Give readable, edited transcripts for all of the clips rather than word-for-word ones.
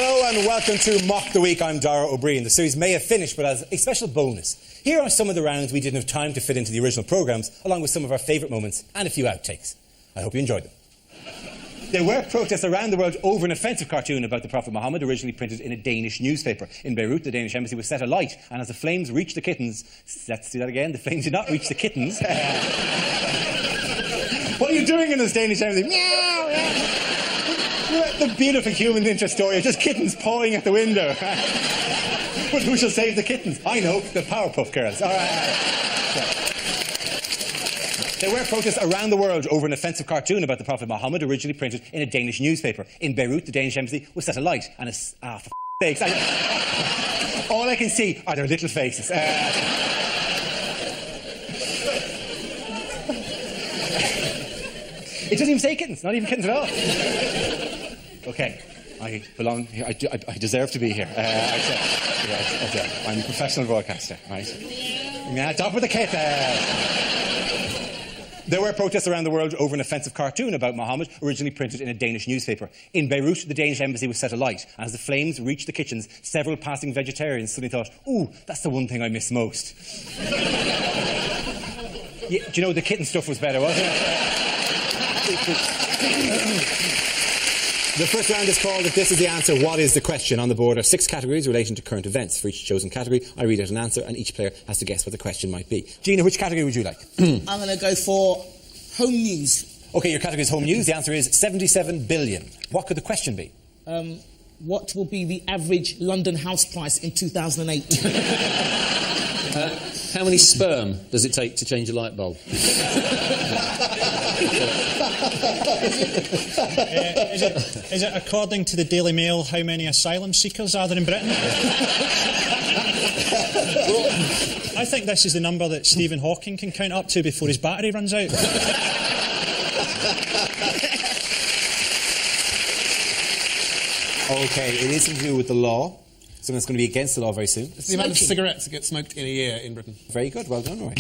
Hello and welcome to Mock the Week. I'm Dara O'Brien. The series may have finished, but as a special bonus, here are some of the rounds we didn't have time to fit into the original programmes, along with some of our favourite moments and a few outtakes. I hope you enjoyed them. There were protests around the world over an offensive cartoon about the Prophet Muhammad, originally printed in a Danish newspaper. In Beirut, the Danish embassy was set alight, and as the flames reached the kittens... Let's do that again. The flames did not reach the kittens. What are you doing in this Danish embassy? Meow! The beautiful human interest story of just kittens pawing at the window. But who shall save the kittens? I know, the Powerpuff Girls. All right. There were protests around the world over an offensive cartoon about the Prophet Muhammad, originally printed in a Danish newspaper. In Beirut, the Danish embassy was set alight, and for sakes, all I can see are their little faces. It doesn't even say kittens, not even kittens at all. Okay, I belong here. I deserve to be here. I'm a professional broadcaster, right? Yeah, top of the kit. There were protests around the world over an offensive cartoon about Muhammad, originally printed in a Danish newspaper. In Beirut, the Danish embassy was set alight, and as the flames reached the kitchens, several passing vegetarians suddenly thought, ooh, that's the one thing I miss most. Yeah, do you know, the kitten stuff was better, wasn't it? The first round is called If This Is the Answer, What Is the Question? On the board are 6 categories relating to current events. For each chosen category, I read out an answer and each player has to guess what the question might be. Gina, which category would you like? I'm going to go for home news. OK, your category is home news. The answer is 77 billion. What could the question be? What will be the average London house price in 2008? How many sperm does it take to change a light bulb? Is it according to the Daily Mail how many asylum seekers are there in Britain? I think this is the number that Stephen Hawking can count up to before his battery runs out. OK, it is something to do with the law. Something that's going to be against the law very soon. It's the amount of cigarettes that get smoked in a year in Britain. Very good, well done. All right.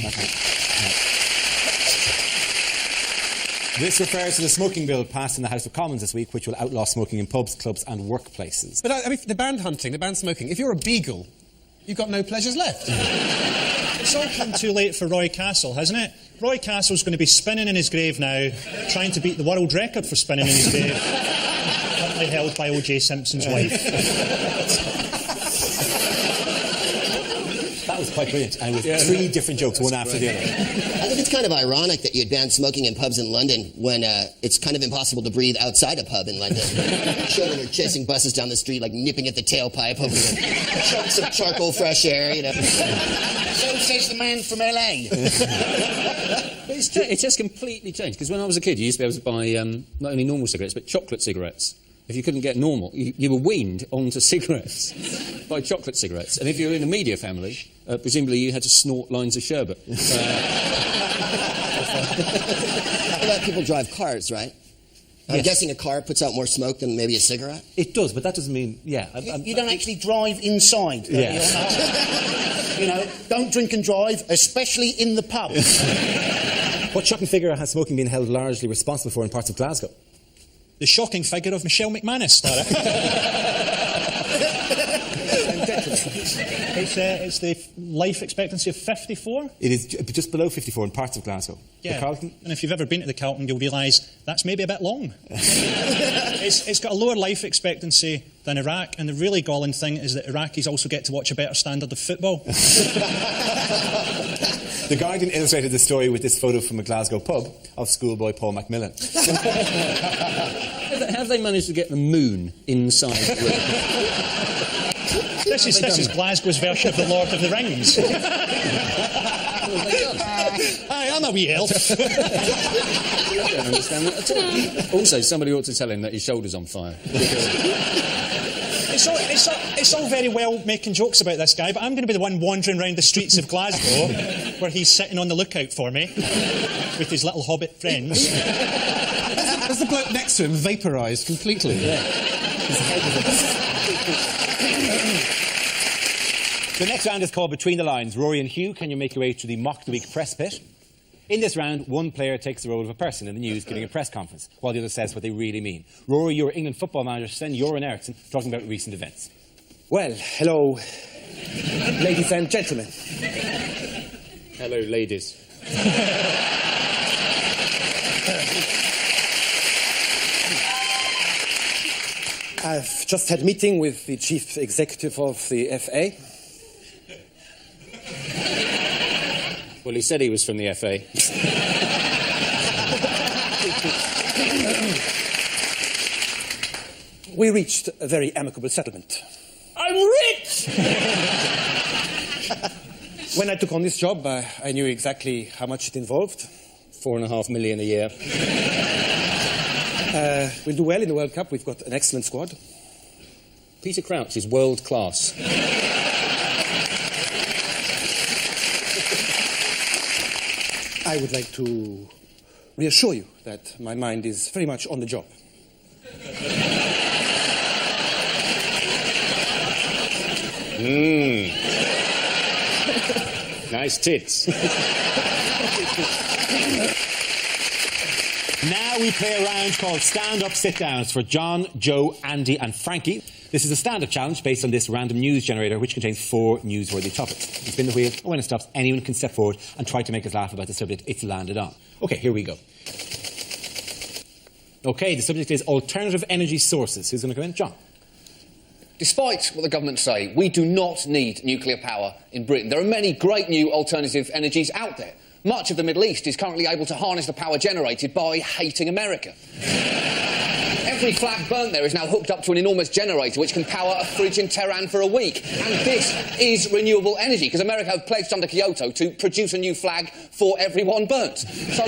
This refers to the smoking bill passed in the House of Commons this week, which will outlaw smoking in pubs, clubs and workplaces. But I mean, the banned hunting, the banned smoking, if you're a beagle, you've got no pleasures left. It's all come too late for Roy Castle, hasn't it? Roy Castle's going to be spinning in his grave now, trying to beat the world record for spinning in his grave, currently held by O.J. Simpson's wife. That was quite brilliant. And with 3 different jokes, one after the other. I think it's kind of ironic that you'd ban smoking in pubs in London when it's kind of impossible to breathe outside a pub in London. Children are chasing buses down the street, like nipping at the tailpipe, hoping to chunks of charcoal fresh air, you know. So says the man from LA. But it's just completely changed, because when I was a kid, you used to be able to buy not only normal cigarettes, but chocolate cigarettes. If you couldn't get normal, you were weaned onto cigarettes by chocolate cigarettes. And if you were in a media family, presumably you had to snort lines of sherbet. What about people drive cars, right? I'm guessing a car puts out more smoke than maybe a cigarette? It does, but that doesn't mean... Yeah. You don't actually drive inside. Yeah. You know, don't drink and drive, especially in the pub. What shocking figure has smoking been held largely responsible for in parts of Glasgow? The shocking figure of Michelle McManus, Dara. It's the life expectancy of 54. It is just below 54 in parts of Glasgow. Yeah. The Carlton? And if you've ever been to the Carlton, you'll realise that's maybe a bit long. It's got a lower life expectancy than Iraq, and the really galling thing is that Iraqis also get to watch a better standard of football. The Guardian illustrated the story with this photo from a Glasgow pub of schoolboy Paul Macmillan. How have they managed to get the moon inside the room? This is Glasgow's version of the Lord of the Rings. Hi, I'm a wee elf. I don't understand that at all. Also, somebody ought to tell him that his shoulder's on fire. It's all very well making jokes about this guy, but I'm going to be the one wandering around the streets of Glasgow where he's sitting on the lookout for me with his little hobbit friends. Has the bloke next to him vaporised completely? Yeah. The next round is called Between the Lines. Rory and Hugh, can you make your way to the Mock the Week press pit? In this round, one player takes the role of a person in the news giving a press conference, while the other says what they really mean. Rory, you're England football manager Sven-Göran Eriksson, talking about recent events. Well, hello, ladies and gentlemen. Hello, ladies. I've just had a meeting with the chief executive of the FA. Well, he said he was from the FA. We reached a very amicable settlement. I'm rich! When I took on this job, I knew exactly how much it involved. $4.5 million a year. We'll do well in the World Cup. We've got an excellent squad. Peter Crouch is world class. I would like to reassure you that my mind is very much on the job. Nice tits. Now we play a round called Stand Up, Sit Down. It's for John, Joe, Andy and Frankie. This is a stand-up challenge based on this random news generator which contains 4 newsworthy topics. You spin the wheel, and when it stops, anyone can step forward and try to make us laugh about the subject it's landed on. OK, here we go. OK, the subject is alternative energy sources. Who's going to come in? John. Despite what the government say, we do not need nuclear power in Britain. There are many great new alternative energies out there. Much of the Middle East is currently able to harness the power generated by hating America. Every flat burnt there is now hooked up to an enormous generator which can power a fridge in Tehran for a week. And this is renewable energy, because America have pledged under Kyoto to produce a new flag for every one burnt. So,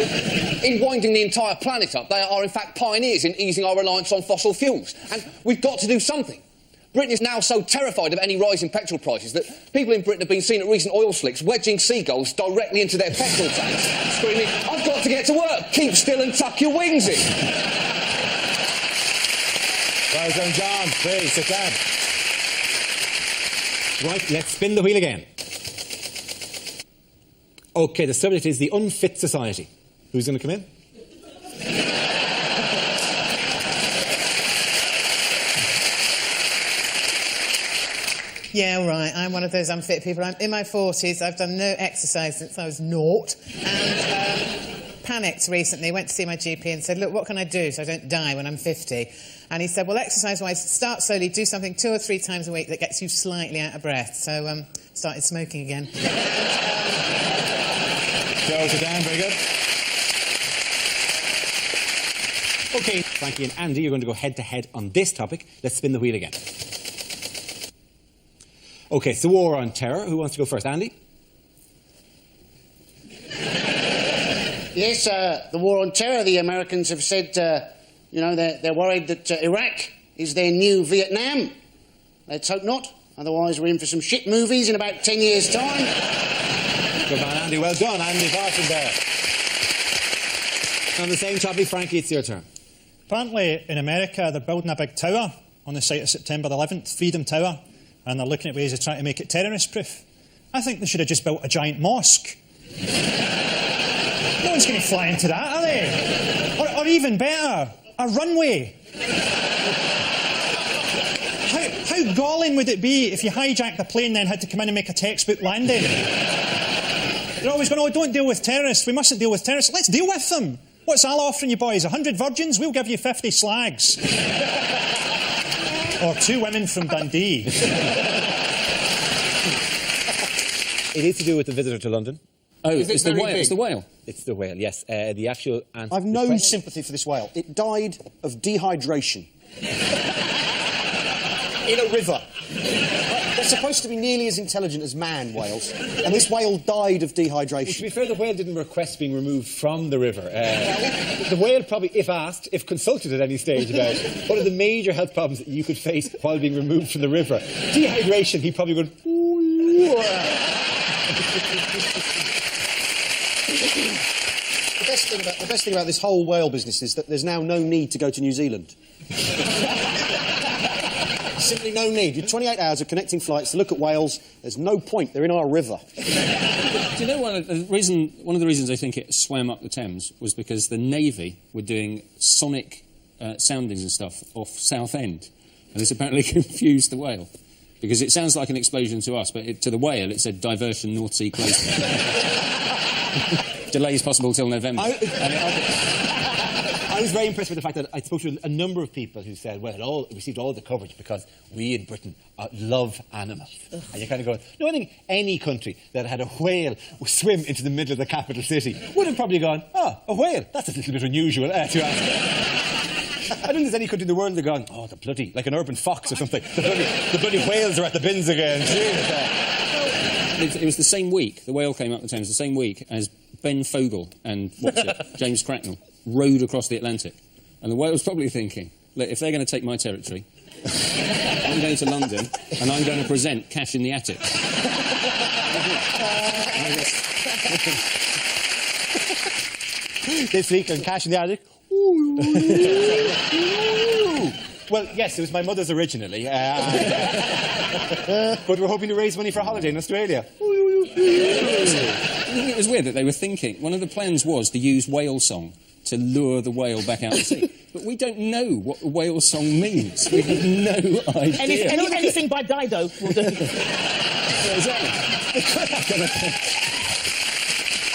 in winding the entire planet up, they are in fact pioneers in easing our reliance on fossil fuels. And we've got to do something. Britain is now so terrified of any rise in petrol prices that people in Britain have been seen at recent oil slicks wedging seagulls directly into their petrol tanks, screaming, "I've got to get to work, keep still and tuck your wings in." Well done, John. Please, sit down. Right, let's spin the wheel again. OK, the subject is the unfit society. Who's going to come in? Yeah, right. I'm one of those unfit people. I'm in my 40s. I've done no exercise since I was 0. And panicked recently. Went to see my GP and said, look, what can I do so I don't die when I'm 50? And he said, well, exercise-wise, start slowly, do something 2 or 3 times a week that gets you slightly out of breath. So started smoking again. Joe, sit down. Very good. OK, Frankie and Andy, you're going to go head-to-head on this topic. Let's spin the wheel again. OK, it's the war on terror. Who wants to go first? Andy? Yes, the war on terror. The Americans have said, they're worried that Iraq is their new Vietnam. Let's hope not. Otherwise, we're in for some shit movies in about 10 years' time. Good man, Andy. Well done, Andy Barton there. On the same topic, Frankie, it's your turn. Apparently, in America, they're building a big tower on the site of September the 11th, Freedom Tower, and they're looking at ways of trying to make it terrorist-proof. I think they should have just built a giant mosque. No one's going to fly into that, are they? Or even better, a runway. How galling would it be if you hijacked the plane then had to come in and make a textbook landing? They're always going, oh, don't deal with terrorists. We mustn't deal with terrorists. Let's deal with them. What's Al offering you boys? 100 virgins? We'll give you 50 slags. Or 2 women from Dundee. It is to do with the visitor to London. Oh, it's the whale. It's the whale. It's the whale, yes. The actual answer. I've no sympathy for this whale. It died of dehydration. In a river. They're supposed to be nearly as intelligent as man, whales. And this whale died of dehydration. Well, to be fair, the whale didn't request being removed from the river. The whale probably, if asked, if consulted at any stage about what are the major health problems that you could face while being removed from the river, dehydration, he probably would... The best thing about this whole whale business is that there's now no need to go to New Zealand. Simply no need. You're 28 hours of connecting flights to look at whales. There's no point. They're in our river. Do you know one of the reasons I think it swam up the Thames was because the Navy were doing sonic soundings and stuff off Southend, and this apparently confused the whale. Because it sounds like an explosion to us, but to the whale it said diversion, North Sea closed. Delays possible till November. I was very impressed with the fact that I spoke to a number of people who said, well, it received all the coverage because we in Britain love animals. And you're kind of going, no, I think any country that had a whale swim into the middle of the capital city would have probably gone, a whale, that's a little bit unusual to ask. I don't think there's any country in the world that gone, the bloody, like an urban fox or something. The bloody whales are at the bins again. It was the same week, the whale came up the Thames, the same week as Ben Fogle and James Cracknell rowed across the Atlantic. And the whale was probably thinking, look, if they're going to take my territory, I'm going to London and I'm going to present Cash in the Attic. This week on Cash in the Attic. Well, yes, it was my mother's originally. But we're hoping to raise money for a holiday in Australia. It was weird that they were thinking, one of the plans was to use whale song to lure the whale back out to sea. But we don't know what a whale song means. We have no idea. Anything by Dido will do. Exactly.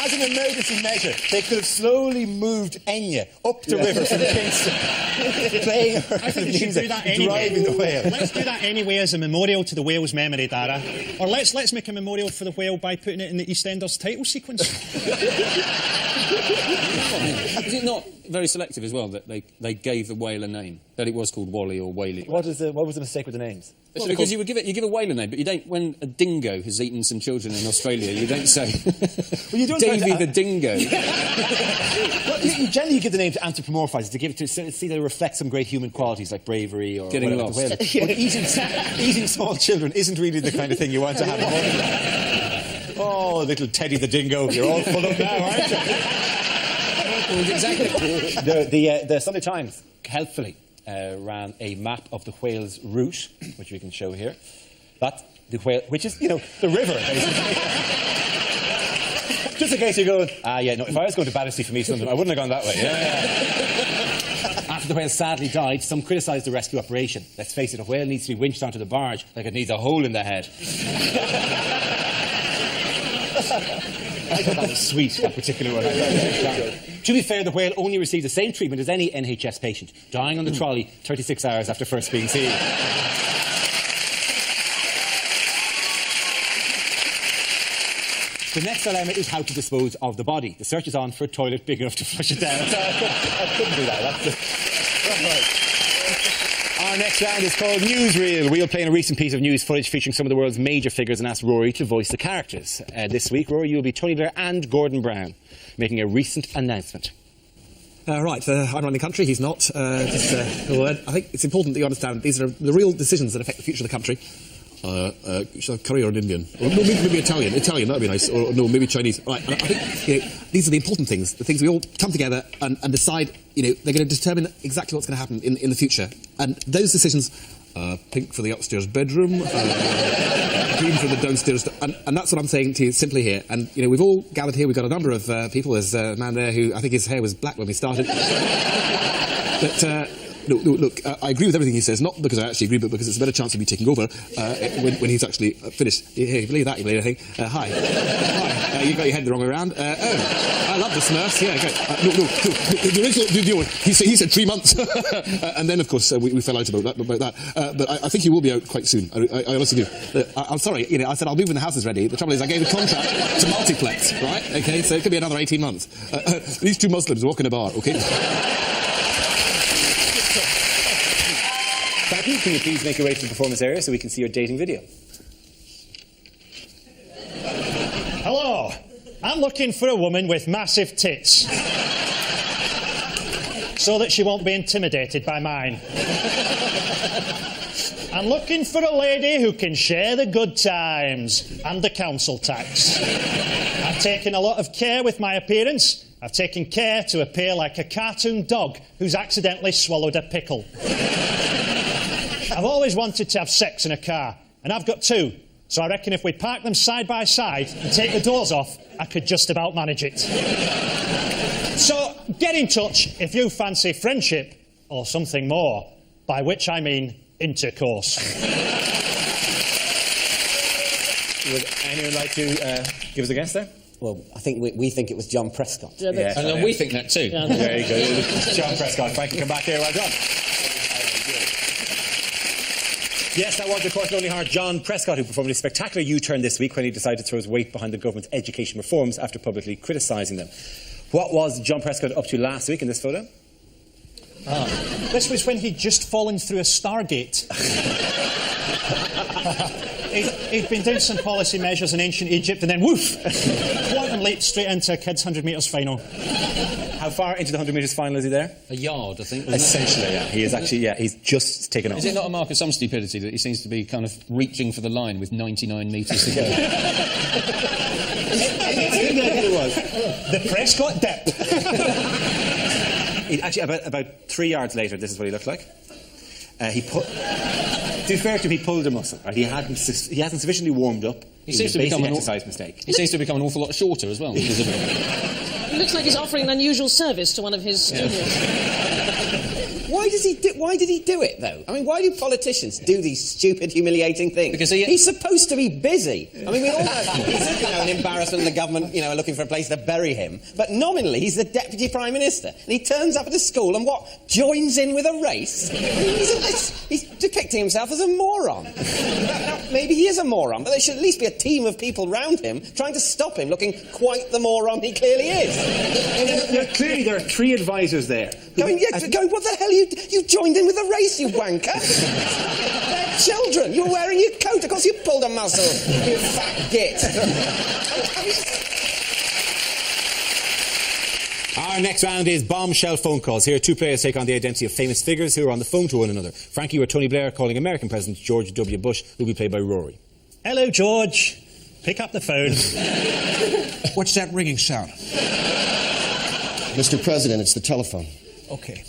As an emergency measure, they could have slowly moved Enya up the river from Kingston, playing her music, driving the whale. Let's do that anyway as a memorial to the whale's memory, Dara. Or let's make a memorial for the whale by putting it in the EastEnders title sequence. Is it not very selective as well that they gave the whale a name? That it was called Wally or Whaley? What was the mistake with the names? Well, because you give a whale a name, but you don't. When a dingo has eaten some children in Australia, you don't say Davy the dingo. Well, generally, you give the name to anthropomorphise, to see they reflect some great human qualities like bravery or getting lost. But eating small children isn't really the kind of thing you want to have. Oh, little Teddy the dingo, you're all full up now, aren't you? Exactly. The Sunday Times helpfully ran a map of the whale's route, which we can show here. That's the whale, which is, the river, basically. Just in case you're going, if I was going to Battersea from East London, I wouldn't have gone that way. After the whale sadly died, some criticised the rescue operation. Let's face it, a whale needs to be winched onto the barge like it needs a hole in the head. I thought that was sweet, that particular one. To be fair, the whale only received the same treatment as any NHS patient, dying on the trolley 36 hours after first being seen. The next dilemma is how to dispose of the body. The search is on for a toilet big enough to flush it down. I couldn't do that. That's right. Our next round is called Newsreel. We'll play in a recent piece of news footage featuring some of the world's major figures and ask Rory to voice the characters. This week, Rory, you'll be Tony Blair and Gordon Brown, making a recent announcement. Right, I'm running the country, he's not. I think it's important that you understand these are the real decisions that affect the future of the country. Should I have curry or an Indian? Or no, maybe Italian, that'd be nice. Or no, maybe Chinese. Right, and I think these are the important things, the things we all come together and decide, they're going to determine exactly what's going to happen in the future. And those decisions, pink for the upstairs bedroom, green for the downstairs, and that's what I'm saying to you simply here. And, we've all gathered here, we've got a number of people. There's a man there who, I think his hair was black when we started. But, look, I agree with everything he says, not because I actually agree, but because it's a better chance of me taking over when he's actually finished. Here, you believe that, you believe anything? Hi. You got your head the wrong way around. I love the Smurfs, yeah, great. The original, he said 3 months. And then, of course, we fell out about that. But I think he will be out quite soon. I honestly do. I'm sorry, I said I'll move when the house is ready. The trouble is I gave a contract to Multiplex, right? Okay, so it could be another 18 months. These two Muslims walk in a bar, okay? Thank you. Can you please make your way to the performance area so we can see your dating video? Hello. I'm looking for a woman with massive tits. So that she won't be intimidated by mine. I'm looking for a lady who can share the good times and the council tax. I've taken a lot of care with my appearance. I've taken care to appear like a cartoon dog who's accidentally swallowed a pickle. I've always wanted to have sex in a car, and I've got two. So I reckon if we park them side by side and take the doors off, I could just about manage it. So get in touch if you fancy friendship or something more, by which I mean intercourse. Would anyone like to give us a guess there? Well, I think we think it was John Prescott. Yeah, and we think that too. Yeah, very good. John Prescott. Frankie, come back here. Well done. Yes, that was, of course, Lonely Heart John Prescott, who performed a spectacular U-turn this week when he decided to throw his weight behind the government's education reforms after publicly criticising them. What was John Prescott up to last week in this photo? This was when he'd just fallen through a Stargate. He'd been doing some policy measures in ancient Egypt, and then woof! Quantum leap straight into a kids' 100 metres final. How far into the 100 metres final is he there? A yard, I think. Essentially, yeah. He is actually, he's just taken off. Is it not a mark of some stupidity that he seems to be kind of reaching for the line with 99 metres to go? I think it was. The Prescott dip. Actually, about 3 yards later, this is what he looked like. To be fair to him, he pulled a muscle. Right? He hasn't sufficiently warmed up. He seems to become an exercise mistake. He seems to become an awful lot shorter as well. It looks like he's offering an unusual service to one of his students. Why did he do it, though? I mean, why do politicians do these stupid, humiliating things? Because he's supposed to be busy. I mean, we all know he's an embarrassment, the government, are looking for a place to bury him. But nominally, he's the Deputy Prime Minister. And he turns up at a school and joins in with a race? He's depicting himself as a moron. Now, maybe he is a moron, but there should at least be a team of people round him trying to stop him looking quite the moron he clearly is. Clearly, there are 3 advisors there. Going, what the hell? You joined in with the race, you wanker. They're children. You were wearing your coat. Of course you pulled a muscle, you fat git. Our next round is bombshell phone calls. Here, 2 players take on the identity of famous figures who are on the phone to one another. Frankie or Tony Blair calling American President George W. Bush, who will be played by Rory. Hello, George. Pick up the phone. What's that ringing sound? Mr. President, it's the telephone. Okay.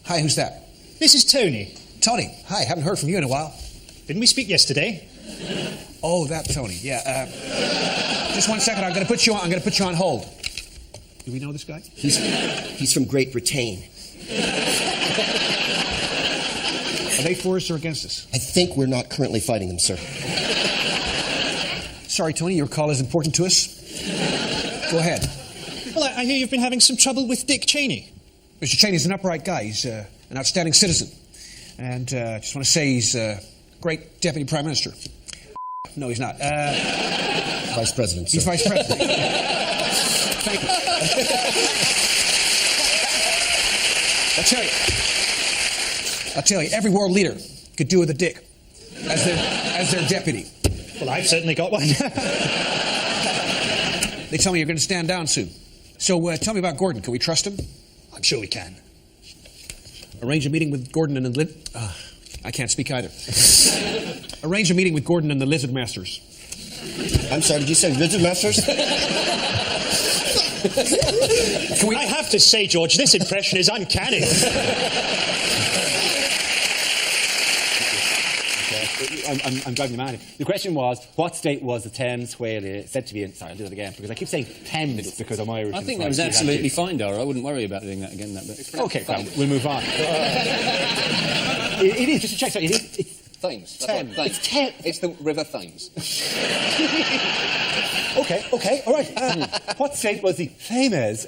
Hi, who's that? This is Tony. Tony. Hi, haven't heard from you in a while. Didn't we speak yesterday? Oh, that Tony. Yeah. Just 1 second. I'm going to put you on hold. Do we know this guy? He's from Great Britain. Are they for us or against us? I think we're not currently fighting them, sir. Sorry, Tony, your call is important to us. Go ahead. Well, I hear you've been having some trouble with Dick Cheney. Mr. Cheney's an upright guy. He's an outstanding citizen. And just want to say he's a great Deputy Prime Minister. No, he's not. Vice President, sir. He's Vice President. Thank you. I'll tell you, every world leader could do with a dick as their deputy. Well, I've certainly got one. They tell me you're going to stand down soon. So tell me about Gordon. Can we trust him? I'm sure we can. Arrange a meeting with Gordon and the I can't speak either. Arrange a meeting with Gordon and the Lizard Masters. I'm sorry, did you say Lizard Masters? I have to say, George, this impression is uncanny. I'm driving you mad. The question was, what state was the Thames whale said to be in? Sorry, I'll do it again, because I keep saying Thames because I'm Irish. I think that was absolutely fine, Dara. I wouldn't worry about doing that again that bit. Okay, fine. We'll move on. It is, just to check, sorry, it's Thames. Thames. It's Thames. It's the River Thames. Okay, all right. What state was the famous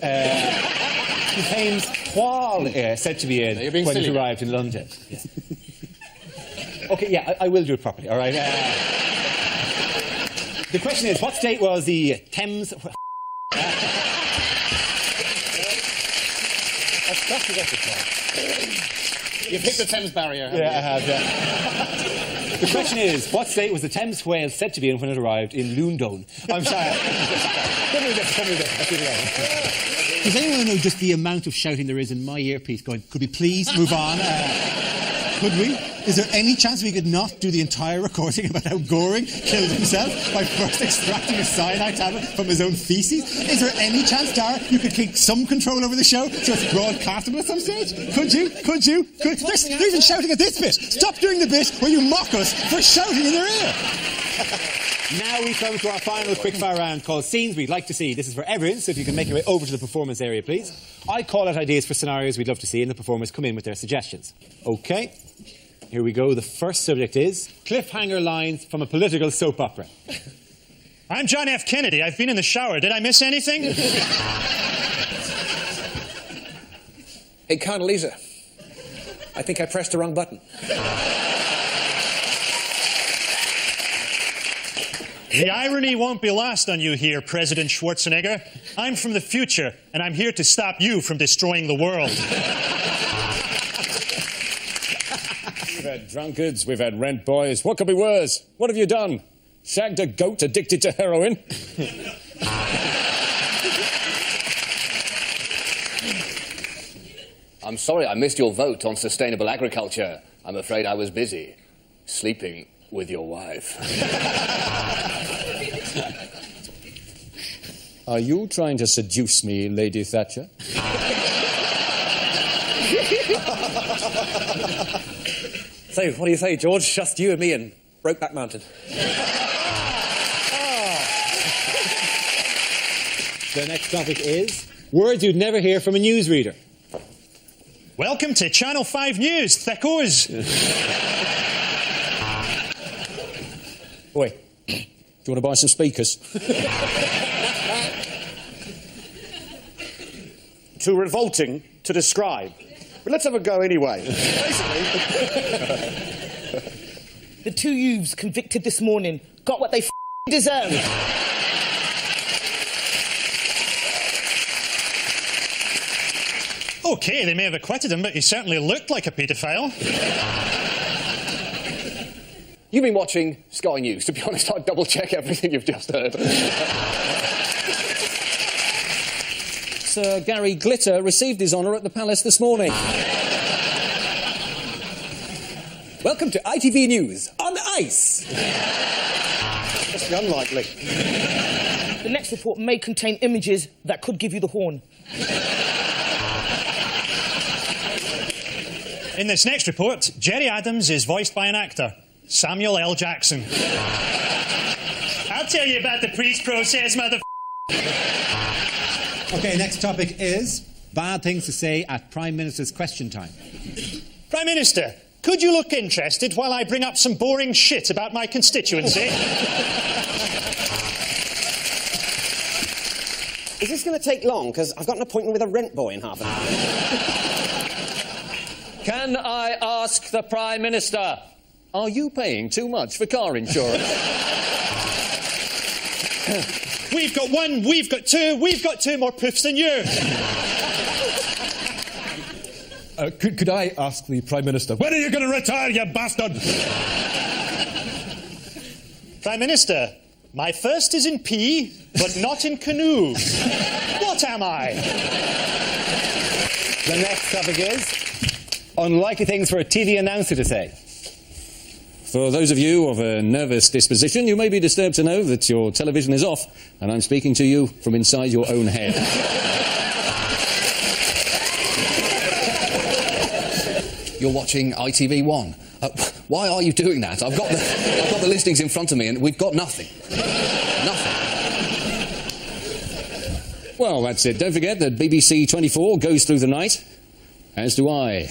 Thames whale said to be in when it arrived in London? Yeah. Okay, yeah, I will do it properly, all right? The question is, what state was the Thames... You've hit the Thames barrier. Yeah, I have, yeah. The question is, what state was the Thames whale said to be in when it arrived in Loondon? I'm sorry. Come with this. Let's do it again. Does anyone know just the amount of shouting there is in my earpiece going, could we please move on? Could we? Is there any chance we could not do the entire recording about how Goring killed himself by first extracting a cyanide tablet from his own feces? Is there any chance, Dara, you could keep some control over the show so it's broadcastable at some stage? Could you? They're even shouting at this bit. Stop doing the bit where you mock us for shouting in their ear. Now we come to our final quickfire round called Scenes We'd Like to See. This is for everyone, so if you can make your way over to the performance area, please. I call out ideas for scenarios we'd love to see, and the performers come in with their suggestions. OK, here we go. The first subject is cliffhanger lines from a political soap opera. I'm John F. Kennedy. I've been in the shower. Did I miss anything? Hey, Condoleezza. I think I pressed the wrong button. The irony won't be lost on you here, President Schwarzenegger. I'm from the future, and I'm here to stop you from destroying the world. We've had drunkards, we've had rent boys. What could be worse? What have you done? Shagged a goat addicted to heroin? I'm sorry I missed your vote on sustainable agriculture. I'm afraid I was busy sleeping with your wife. Are you trying to seduce me, Lady Thatcher? So, what do you say, George? Just you and me and Brokeback Mountain. The next topic is words you'd never hear from a newsreader. Welcome to Channel 5 News, thickos. Oi, do you want to buy some speakers? Too revolting to describe. But let's have a go anyway. The two youths convicted this morning got what they deserve. OK, they may have acquitted him, but he certainly looked like a paedophile. You've been watching Sky News. To be honest, I'd double-check everything you've just heard. Sir Gary Glitter received his honour at the Palace this morning. Welcome to ITV News on ice. Must be unlikely. The next report may contain images that could give you the horn. In this next report, Jerry Adams is voiced by an actor, Samuel L. Jackson. I'll tell you about the police process, OK, next topic is bad things to say at Prime Minister's question time. Prime Minister, could you look interested while I bring up some boring shit about my constituency? Is this going to take long? Because I've got an appointment with a rent boy in half an hour. Can I ask the Prime Minister, are you paying too much for car insurance? We've got one, we've got two more poofs than you. Could I ask the Prime Minister, when are you going to retire, you bastard? Prime Minister, my first is in P, but not in canoe. What am I? The next topic is unlikely things for a TV announcer to say. For those of you of a nervous disposition, you may be disturbed to know that your television is off, and I'm speaking to you from inside your own head. You're watching ITV1. Why are you doing that? I've got the listings in front of me, and we've got nothing. Nothing. Well, that's it. Don't forget that BBC 24 goes through the night, as do I.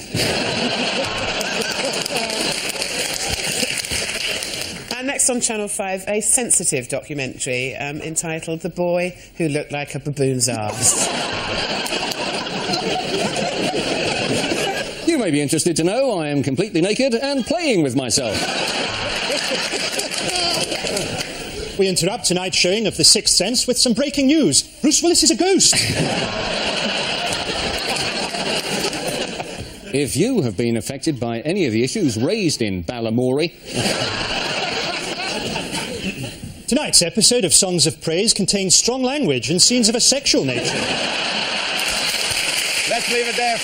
And next on Channel 5, a sensitive documentary entitled The Boy Who Looked Like a Baboon's Arse. You may be interested to know I am completely naked and playing with myself. We interrupt tonight's showing of The Sixth Sense with some breaking news. Bruce Willis is a ghost. If you have been affected by any of the issues raised in Balamory... Tonight's episode of Songs of Praise contains strong language and scenes of a sexual nature. Let's leave it there.